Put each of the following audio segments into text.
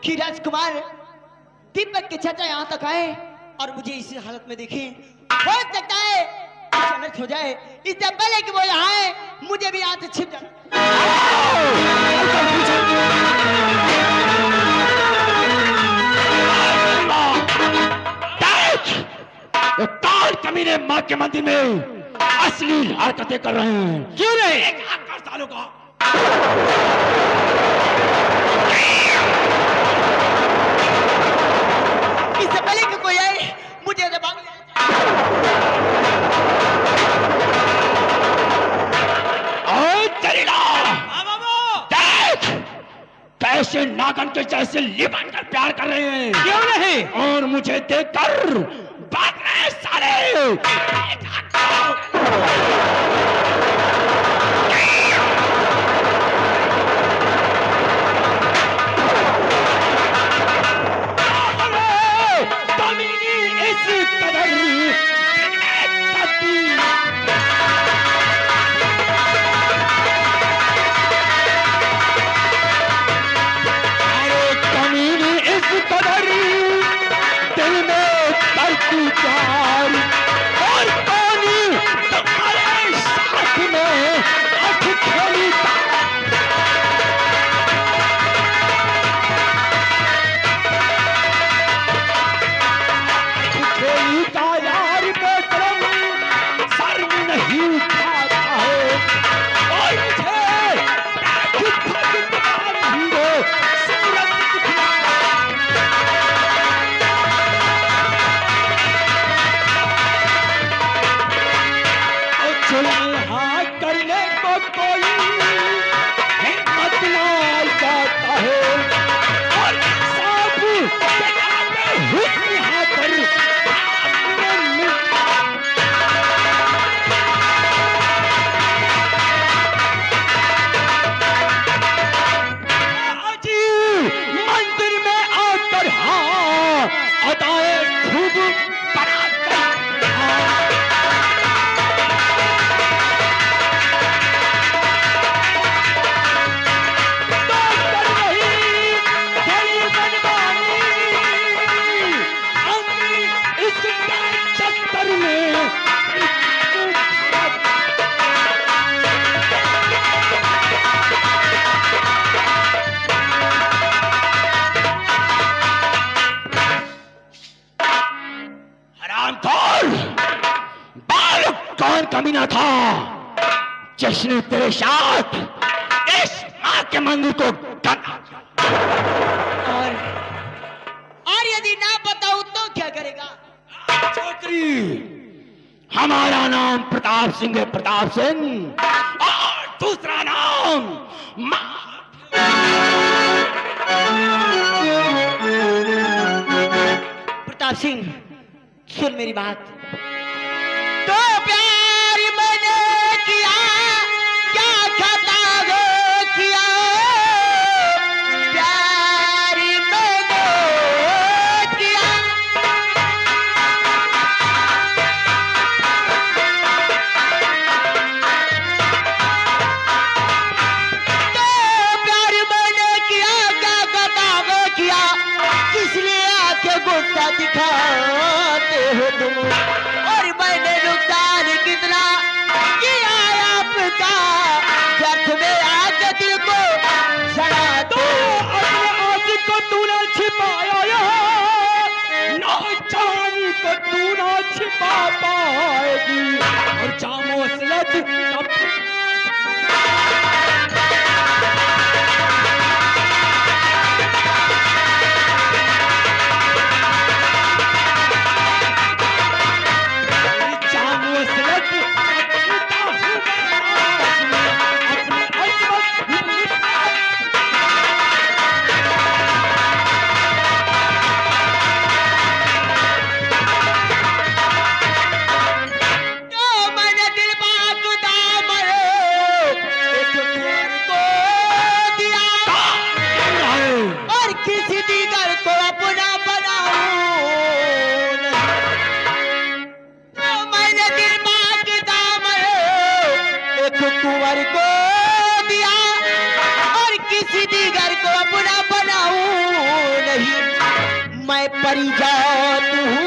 कि राजकुमार दीपक के चाचा यहाँ तक आए और मुझे इस हालत में देखे। हो सकता है कुछ गलत हो जाए, इससे पहले कि वो यहाँ आए मुझे भी यहाँ से छिप जाना। काल कमीने माँ के मंदिर में अश्लील हरकतें कर रहे हैं। क्यों नहीं? एक आकर सालों का इससे पहले कि कोई आए मुझे दबा कैसे नागन के जैसे लिपट कर प्यार कर रहे हैं। क्यों नहीं? और मुझे देखकर भाग रहे साले। कमीना था जिसने तेरे साथ इस मां के मंदिर को और यदि ना बताऊं तो क्या करेगा? छोकरी, हमारा नाम प्रताप सिंह है, प्रताप सिंह, और दूसरा नाम प्रताप सिंह। सुन मेरी बात, तो प्यार मैंने किया, क्या खता हो किया, प्यार मैंने किया, तो प्यार मैंने किया, क्या खता हो किया, किस लिए आके गुस्सा दिखाते हो तुम, और मैंने नुकसान कितना किया आपका, व्यर्थ में आके दिल को सड़ा दो। अपने आशिक को तूने छिपाया है, नौजवानी को तू ना छिपा पाएगी, और जामो असलत कुंवर को दिया और किसी दीगर को अपना बनाऊं मैं परिजात हूँ,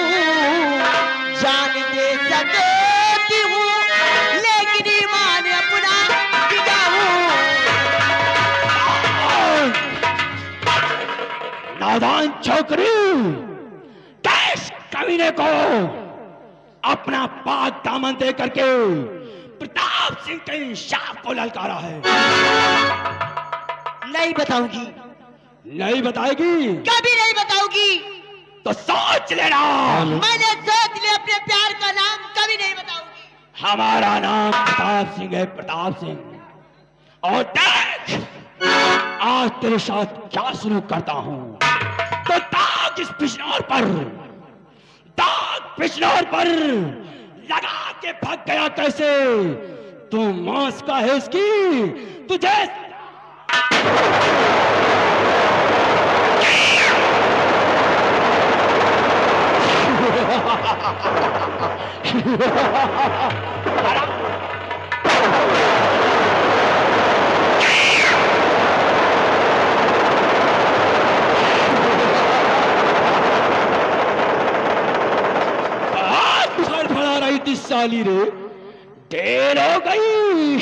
जान दे सकती हूँ, लेकिन ईमान अपना टिकाऊं। नादान छोकरी, कैश कमीने को अपना पाक दामन दे करके प्रताप सिंह के इंसाफ को ललकारा है। नहीं बताऊंगी। नहीं बताएगी? कभी नहीं बताऊंगी। तो सोच लेना। मैंने सोच लिया, अपने प्यार का नाम कभी नहीं बताऊंगी। हमारा नाम प्रताप सिंह है, प्रताप सिंह। और देख, आज तेरे साथ क्या शुरू करता हूं। तो दाग इस पिछनौर पर लगा के भाग गया कैसे? तू मांस का है इसकी, तुझे फड़फड़ा रही थी साली रे, देर हो गई।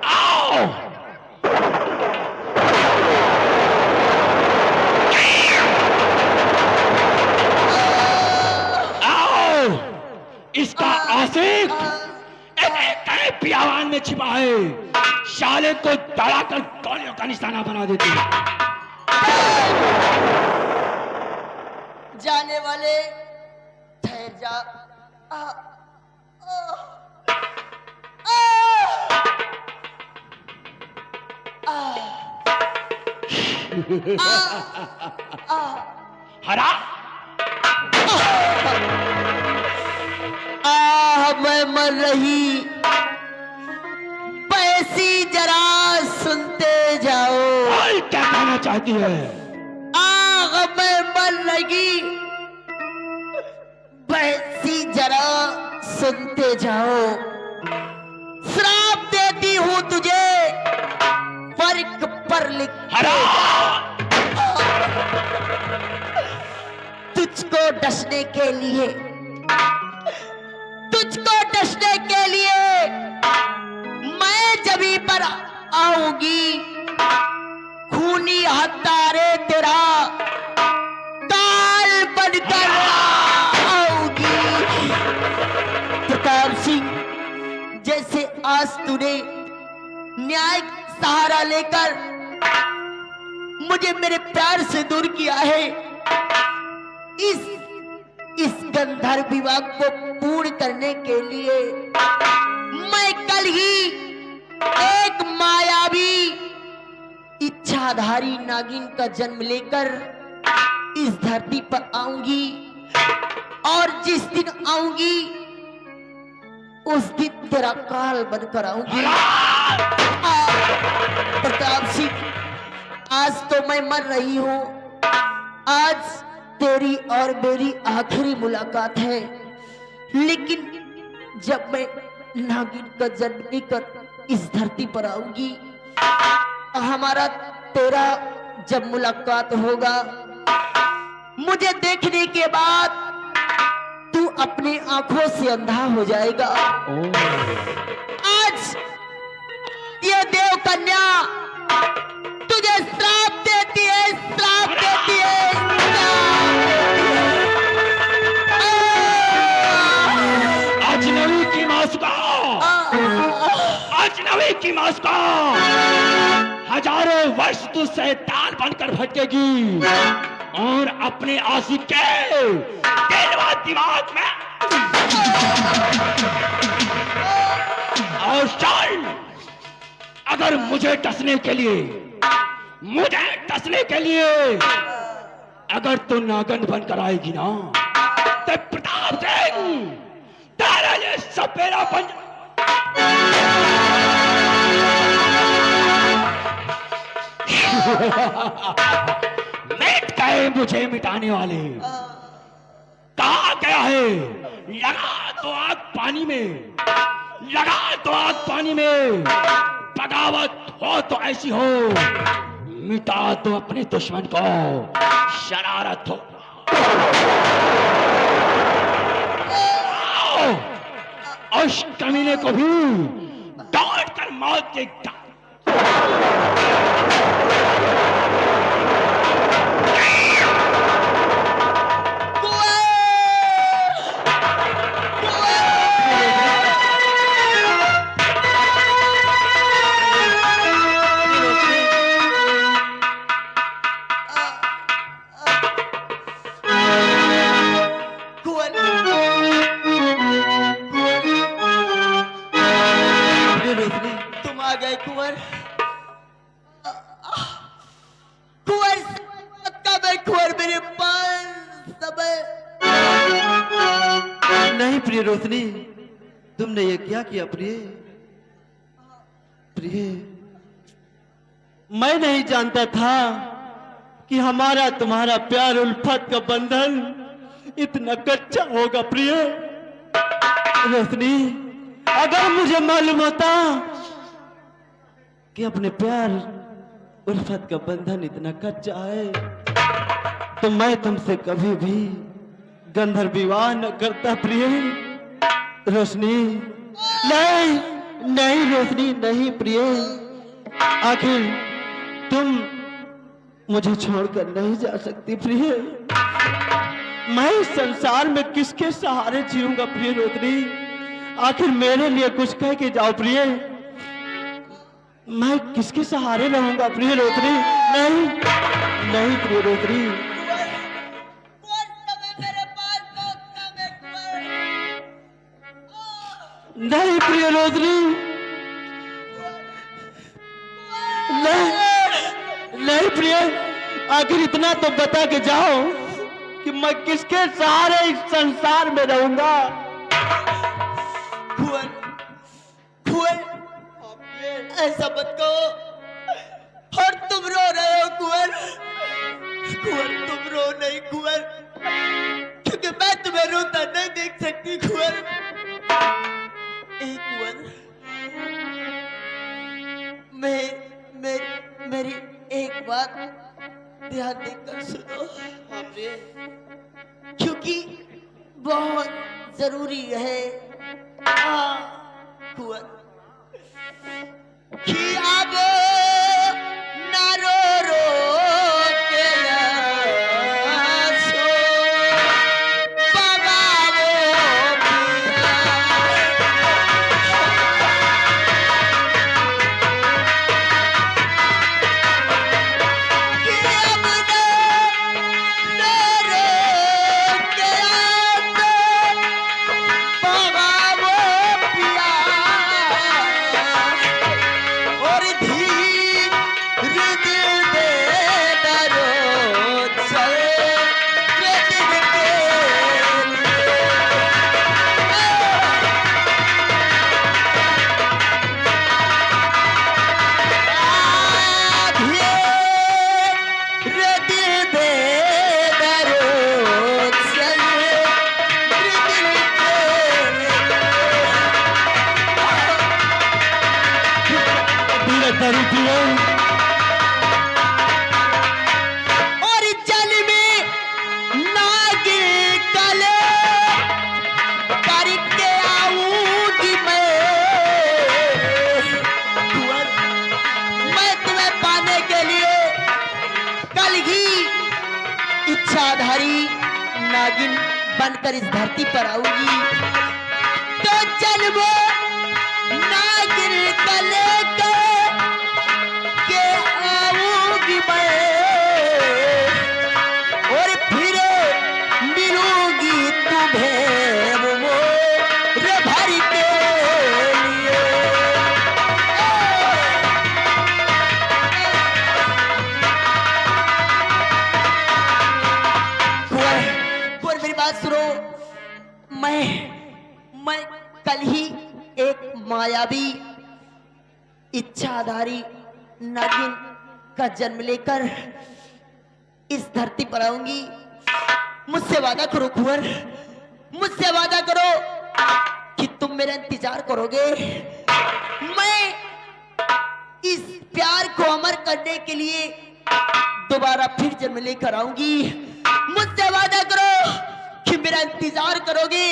आओ इसका आशिक एक पियावान में छिपा है, शाले को दड़ाकर गोलियों का निशाना बना देती है। जाने वाले ठहर जा। आ, आ, आ, आ, हरा मैं मर रही पैसी, जरा सुनते जाओ। क्या कहना चाहती है? मैं मर रही पैसी, जरा सुनते जाओ। श्राप देती हूँ तुझे, फर्क पर लिख हरा तुझको डसने के लिए, मैं जभी पर आऊंगी, खूनी हत्यारे तेरा काल बनकर आऊंगी। प्रताप सिंह, जैसे आज तूने न्याय सहारा लेकर मुझे मेरे प्यार से दूर किया है, इस गंधर्व विवाह को पूर्ण करने के लिए मैं कल ही एक मायावी इच्छाधारी नागिन का जन्म लेकर इस धरती पर आऊंगी, और जिस दिन आऊंगी उस दिन तेरा काल बनकर आऊंगी। प्रताप सिंह, आज तो मैं मर रही हूं, आज तेरी और मेरी आखिरी मुलाकात है, लेकिन जब मैं नागिन का जन्म लेकर इस धरती पर आऊंगी, हमारा तेरा जब मुलाकात होगा, मुझे देखने के बाद तू अपनी आंखों से अंधा हो जाएगा। आज ये देव कन्या तुझे श्राप देती है, श्राप देती है। अजनबी की मास्का हजारों वर्ष तू शैतान बनकर भटकेगी और अपने आशिक के दिल व दिमाग में और चल, अगर मुझे डसने के लिए अगर तू नागन बनकर आएगी ना, तो प्रताप सिंह तेरा ये सपेरा बन मिट गए मुझे मिटाने वाले। कहा गया है लगा तो आग पानी में, बगावत हो तो ऐसी हो मिटा दो अपने दुश्मन को। शरारत हो उस कमीने को भी डांट कर मौत के तुम आ गए कुंवर। कुंवर कब है कुंवर मेरे पास समय। नहीं प्रिय रोशनी, तुमने ये क्या किया प्रिय? प्रिय, मैं नहीं जानता था कि हमारा तुम्हारा प्यार उल्फत का बंधन इतना कच्चा होगा प्रिय। रोशनी, अगर मुझे मालूम होता कि अपने प्यार उल्फत का बंधन इतना कच्चा है तो मैं तुमसे कभी भी गंधर्व विवाह न करता प्रिय। रोशनी, नहीं नहीं रोशनी, नहीं प्रिय। आखिर तुम मुझे छोड़कर नहीं जा सकती प्रिय। मैं इस संसार में किसके सहारे जीऊंगा प्रिय रोशनी? आखिर मेरे लिए कुछ कह के जाओ प्रिय। मैं किसके सहारे रहूंगा प्रिय रोशनी? नहीं नहीं प्रिय रोशनी। नहीं प्रिय रोशनी, नहीं नहीं प्रिय। आखिर इतना तो बता के जाओ कि मैं किसके सहारे इस संसार में रहूंगा। कुंवर, कुंवर, ऐसा मत कहो। और तुम रो रहे हो कुंवर। कुंवर तुम रो नहीं कुंवर, क्योंकि मैं तुम्हें रोता नहीं देख सकती कुंवर। कुंवर, मेरी एक बात ध्यान देकर सुनो, क्योंकि बहुत जरूरी है। कुंवर कि अब न रो रो के आंसू बगाओ पिया। कि अब न रो के आंसू बगाओ पिया। और धीरे दिल दे डरो चले के दिन के धीरे दिल दे डरो चले के दिन धीरे धीरे प्रिय। और जल में नागिन कले करके आऊंगी मैं। कुंवर, मैं तुम्हें पाने के लिए कल ही इच्छाधारी नागिन बनकर इस धरती पर आऊंगी। तो जल में नागिन कले के आऊंगी मैं। और फिर मिलूंगी तुम्हें वो रे भर के लिए। कुंवर, मेरी बात सुनो। मैं कल ही एक मायावी इच्छाधारी नागिन का जन्म लेकर इस धरती पर आऊंगी। मुझसे वादा करो कुंवर, मुझसे वादा करो कि तुम मेरा इंतजार करोगे। मैं इस प्यार को अमर करने के लिए दोबारा फिर जन्म लेकर आऊंगी। मुझसे वादा करो कि मेरा इंतजार करोगे।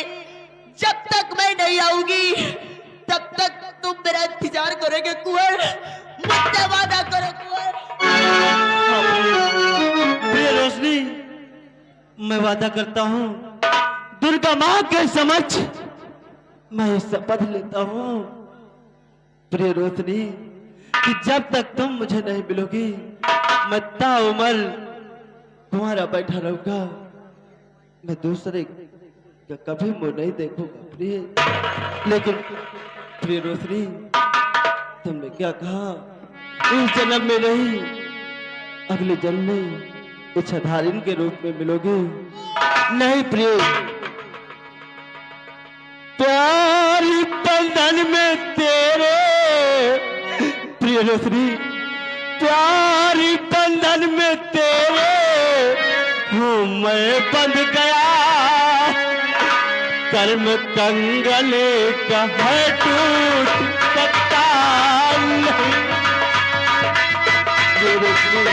जब तक मैं नहीं आऊंगी तब तक तुम मेरा इंतजार करोगे कुंवर। मुझसे वादा करो कुंवर। प्रिय रोशनी, मैं वादा करता हूँ दुर्गा माँ के समक्ष मैं शपथ लेता हूँ प्रिय रोशनी कि जब तक तुम मुझे नहीं मिलोगी मैं ताउम्र तुम्हारा बैठा रहूंगा। मैं दूसरे का कभी मुंह नहीं देखूंगा प्रिय। लेकिन प्रिय रोशनी, तुमने क्या कहा इस जन्म में नहीं अगले जन्म में इच्छाधारिन के रूप में मिलोगे। नहीं प्रिय, प्यारी बंधन में तेरे प्रिय रोशनी, प्यारी बंधन में तेरे हूँ मैं बंध गया। कर्म कंगले का है टूट सकता नहीं। प्रिय रोशनी,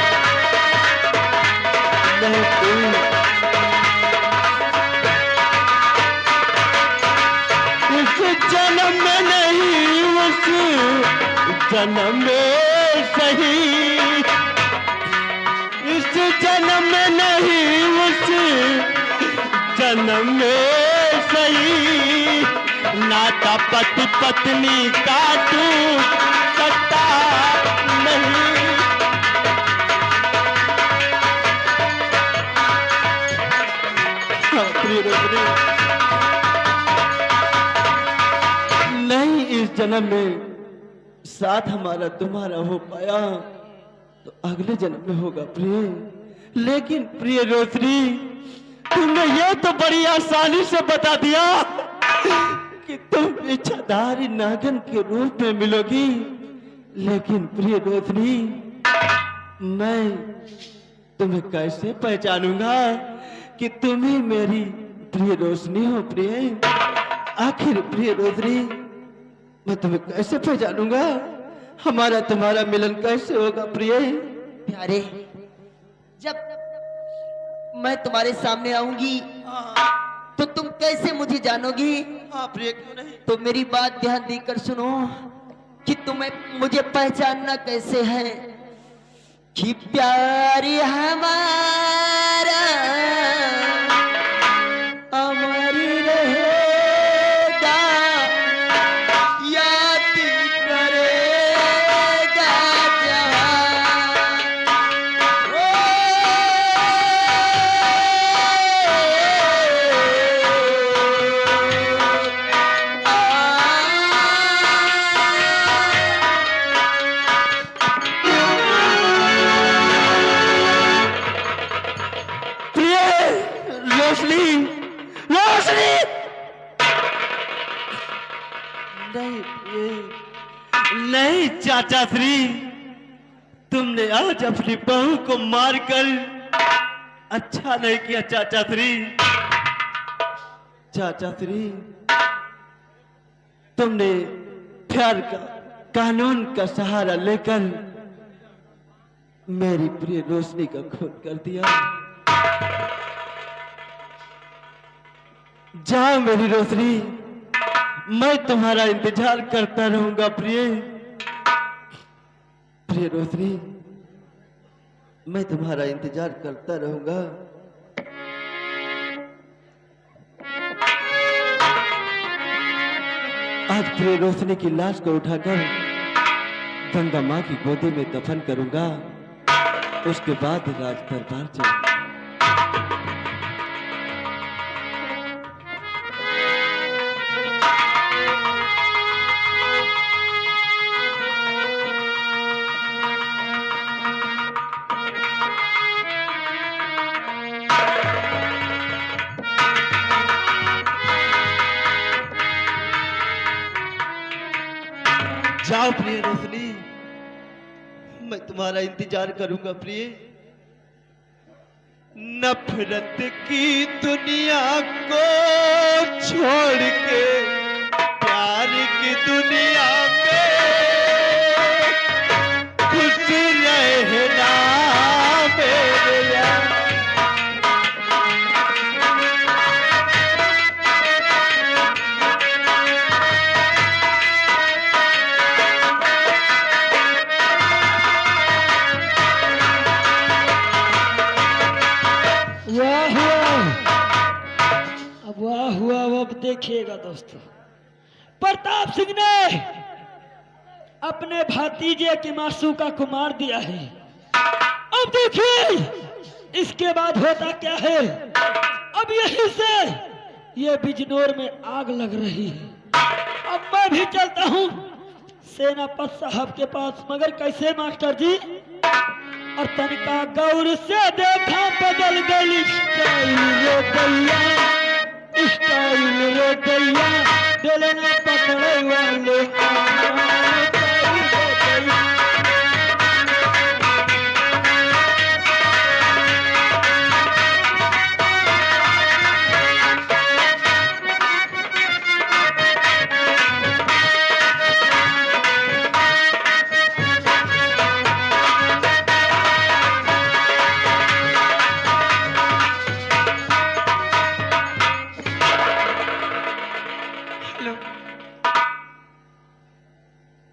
नहीं प्रिय, इस जन्म में नहीं उस जन्म में सही, इस जन्म में नहीं उस जन्म में सही। नाता पति पत्नी का टूट सकता नहीं। प्रिय रोशनी, नहीं इस जन्म में साथ हमारा तुम्हारा हो पाया तो अगले जन्म में होगा प्रिय। लेकिन प्रिय रोशनी, तुमने ये तो बड़ी आसानी से बता दिया कि तुम इच्छाधारी नागन के रूप में मिलोगी। लेकिन प्रिय रोशनी, मैं तुम्हें कैसे पहचानूंगा कि तुम ही मेरी प्रिय रोशनी हो प्रिय। आखिर प्रिय रोशनी, मैं तुम्हें कैसे पहचानूंगा? हमारा तुम्हारा मिलन कैसे होगा प्रिय? प्यारे, जब मैं तुम्हारे सामने आऊंगी तो तुम कैसे मुझे जानोगी? हाँ प्रिय, क्यों नहीं? तो मेरी बात ध्यान देकर सुनो कि तुम्हें मुझे पहचानना कैसे है कि प्यारी हमारा अमर रहेगा, याद करेगा जहां। रोशनी, रोशनी, नहीं प्रिय, नहीं चाचा श्री, तुमने आज अपनी बहू को मारकर अच्छा नहीं किया चाचा श्री। चाचा श्री, तुमने प्यार का कानून का सहारा लेकर मेरी प्रिय रोशनी का खून कर दिया। जाओ मेरी रोशनी, मैं तुम्हारा इंतजार करता रहूंगा प्रिय। प्रिय रोशनी, मैं तुम्हारा इंतजार करता रहूंगा। आज प्रिय रोशनी की लाश को उठाकर गंगा माँ की गोदी में दफन करूंगा। उसके बाद राज दरबार जाऊंगा। जाओ प्रिय रोशनी, मैं तुम्हारा इंतजार करूंगा प्रिय। नफरत की दुनिया को छोड़ के प्यार की दुनिया में खुश रहना देखिएगा दोस्तों, प्रताप सिंह ने अपने भतीजे के मासूका को मार दिया है। अब देखिए इसके बाद होता क्या है। अब यहीं से ये बिजनौर में आग लग रही है। अब मैं भी चलता हूँ सेनापति साहब के पास, मगर कैसे मास्टर जी? और तनिका गौर से देखा बदल गई स्टाइल रे दैया, स्टाइल रे दैया, बेलना पकड़े वाले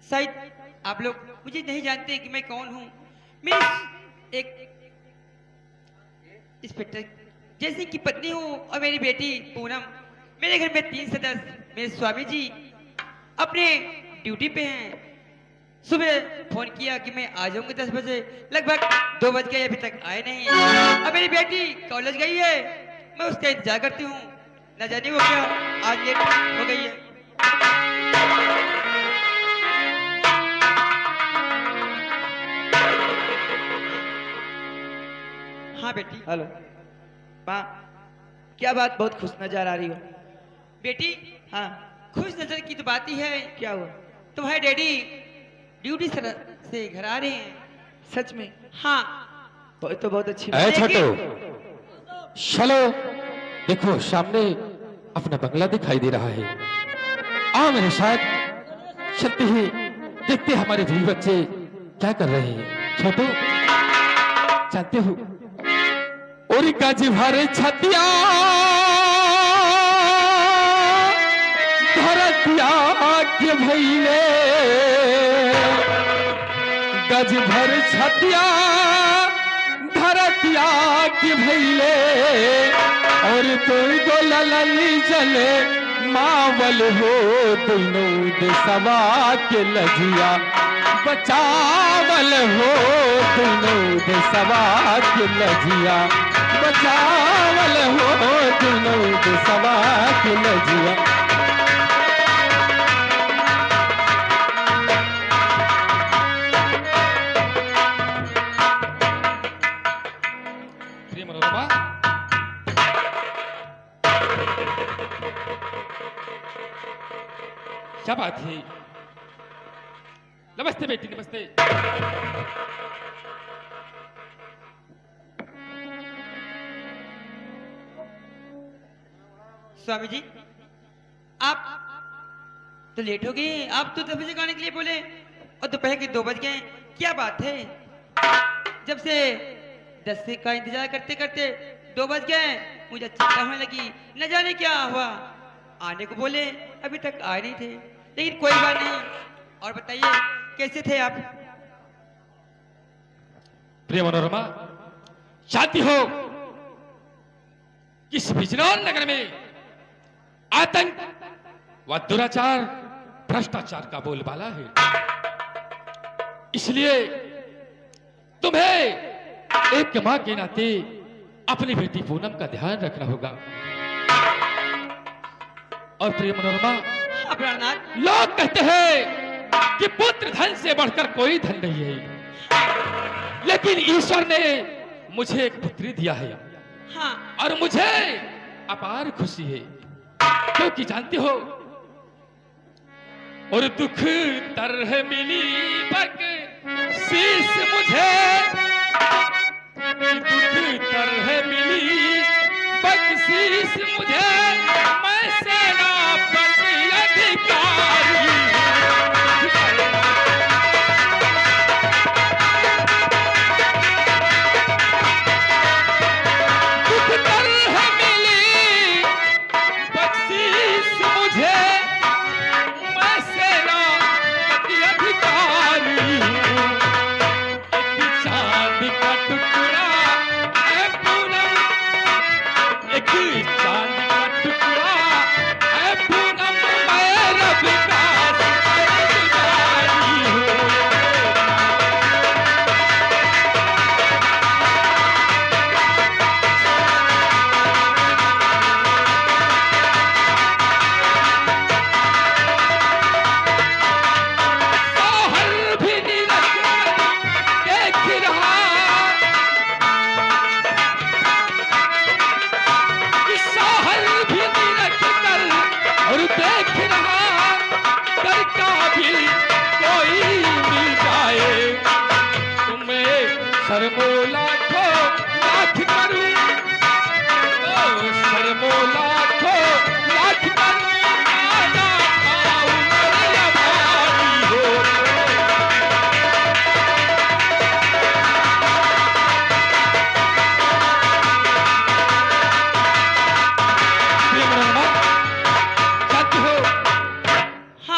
शायद आप लोग मुझे नहीं जानते कि मैं कौन हूँ। मैं एक इंस्पेक्टर जैसे की पत्नी हूँ और मेरी बेटी पूनम। मेरे घर में 3 सदस्य, मेरे स्वामी जी अपने ड्यूटी पे हैं। सुबह फोन किया कि मैं आ जाऊंगी 10 बजे, लगभग 2 बज गए, अभी तक आए नहीं। अब मेरी बेटी कॉलेज गई है, मैं उसका इंतजार करती हूँ। न जाने वो क्या आज लेट हो गई है। हाँ बेटी। हेलो माँ, क्या बात बहुत खुश नजर आ रही हो? बेटी हाँ, खुश नजर की तो बात ही है। क्या हुआ? तुम्हारे डैडी ड्यूटी से घर आ रहे हैं। सच में? हाँ। तो बहुत अच्छी ऐ बात। छोटू, चलो देखो सामने अपना बंगला दिखाई दे रहा है। आओ मेरे साथ चलते ही देखते हमारे बीवी बच्चे क्या कर रहे हैं। छोटू जानते हो, और गज भर छतिया धरतिया के भैले, गज भर छतिया धरतिया के भैले, और तुमको ललनी जले मावल हो, दोनों देशवा के लजिया बचावल हो, दोनों देशवा के लजिया बचावल हो, दोनों देशवा के लजिया। प्रिय मनोरमा, क्या बात है? नमस्ते बेटी, नमस्ते। स्वामी जी आप तो लेट हो गए। आप तो 10 बजे आने के लिए बोले और दोपहर के 2 बज गए। क्या बात है? जब से 10 से का इंतजार करते करते 2 बज गए, मुझे चिंता होने लगी, न जाने क्या हुआ। आने को बोले, अभी तक आए नहीं थे, लेकिन कोई बात नहीं। और बताइए कैसे थे आप? प्रिय मनोरमा, जानती हो किस बिजनौर नगर में आतंक व दुराचार भ्रष्टाचार का बोलबाला है। इसलिए तुम्हें एक मां के नाते अपनी बेटी पूनम का ध्यान रखना होगा। और प्रिय मनोरमा, प्राणनाथ, लोग कहते हैं कि पुत्र धन से बढ़कर कोई धन नहीं है, लेकिन ईश्वर ने मुझे एक पुत्री दिया है। हाँ। और मुझे अपार खुशी है, क्योंकि जानते हो, और दुख तरह मिली बख्शीश मुझे, दुख तरह मिली बख्शीश मुझे, मैं सेनापति अधिकारी।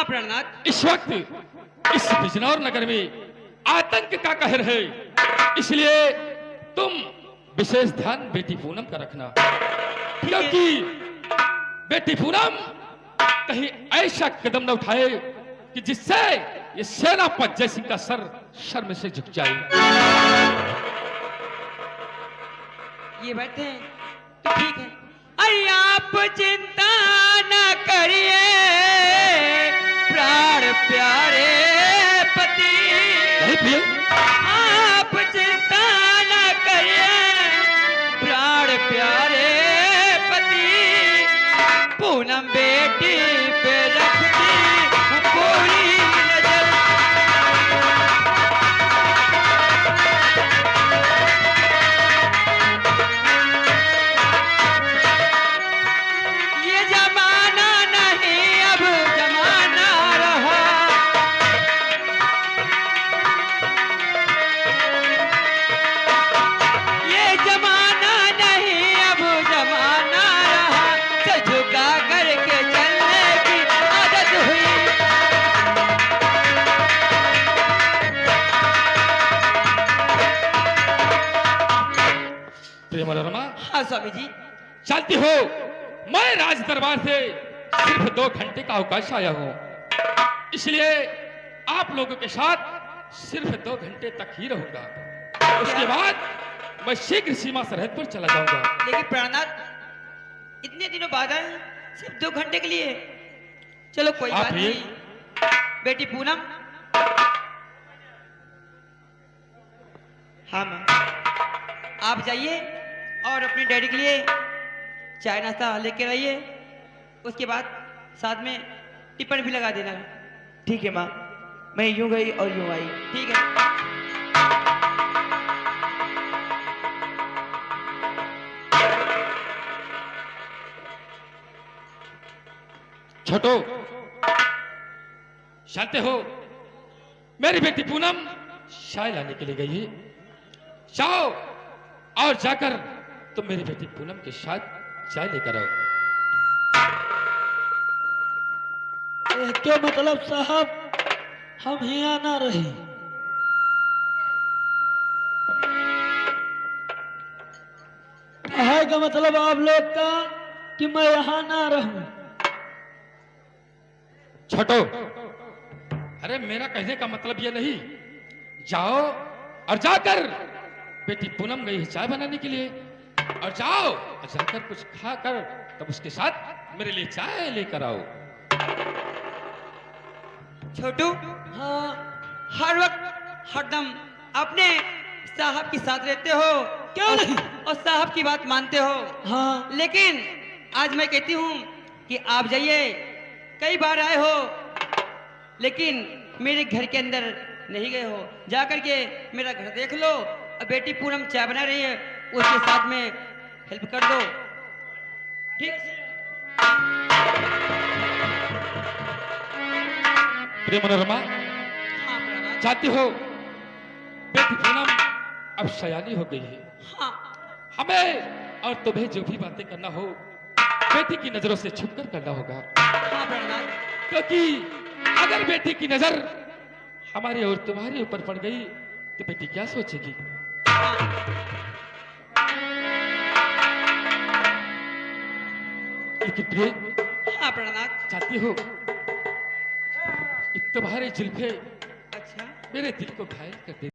हाँ प्राणनाथ। इस वक्त इस बिजनौर नगर में आतंक का कहर है, इसलिए तुम विशेष ध्यान बेटी पूनम का रखना, क्योंकि बेटी पूनम कहीं ऐसा कदम न उठाए कि जिससे ये सेनापति जय सिंह का सर शर्म से झुक जाए। ये बात है तो ठीक है। अरे आप चिंता न करिए प्राण प्यारे पति, नहीं प्रिय, आप चिंता न करिए प्राण प्यारे पति, पूनम बेटी पे रखती पूरी नजर। ये जमाना नहीं अब जमाना रहा, ये जमाना नहीं अब जमाना रहा, सर झुका करके चलने की आदत हुई। प्रिय मनोरमा, हाँ स्वामी जी। जानती हो मैं राज दरबार से सिर्फ 2 घंटे का अवकाश आया हूँ, इसलिए आप लोगों के साथ सिर्फ 2 घंटे तक ही रहूंगा। उसके बाद मैं शीघ्र सीमा सरहद पर चला जाऊंगा। लेकिन प्राणनाथ इतने दिनों बाद आए, सिर्फ 2 घंटे के लिए। चलो कोई आप बात ये- नहीं। बेटी पूनम, हाँ माँ, आप जाइए और अपने डैडी के लिए चाय नाश्ता लेके आइए, उसके बाद साथ में टिफिन भी लगा देना। ठीक है माँ, मैं यूं गई और यूं आई। ठीक है। छोटो, जानते हो मेरी बेटी पूनम चाय लाने के लिए गई है। जाओ और जाकर तुम मेरी बेटी पूनम के साथ चाय लेकर आओ। के मतलब साहब हम यहाँ ना रहे। है का मतलब आप लोग का कि मैं यहाँ ना रहूं। छोटो, अरे मेरा कहने का मतलब ये नहीं, जाओ और जाकर बेटी पूनम गई है चाय बनाने के लिए, और जाओ और जाकर कुछ खाकर तब उसके साथ मेरे लिए चाय लेकर आओ। छोटू, हाँ हर वक्त हरदम अपने साहब के साथ रहते हो, क्यों नहीं? और साहब की बात मानते हो, हाँ लेकिन आज मैं कहती हूँ कि आप जाइए। कई बार आए हो लेकिन मेरे घर के अंदर नहीं गए हो, जा करके मेरा घर देख लो, और बेटी पूनम चाय बना रही है उसके साथ में हेल्प कर दो। ठीक। प्रिय मनोरमा, हाँ प्रणाम। जानती हो बेटी पूनम अब सयानी हो गई है। हाँ हमें और तुम्हें जो भी बातें करना हो बेटी की नजरों से छुपकर करना होगा, हाँ प्रणाम। क्योंकि अगर बेटी की नजर हमारे और तुम्हारे ऊपर पड़ गई तो बेटी क्या सोचेगी। लेकिन प्रिय, हाँ प्रणाम। चाहती हो तुम्हारे जुल्फे अच्छा, मेरे दिल को घायल कर दे।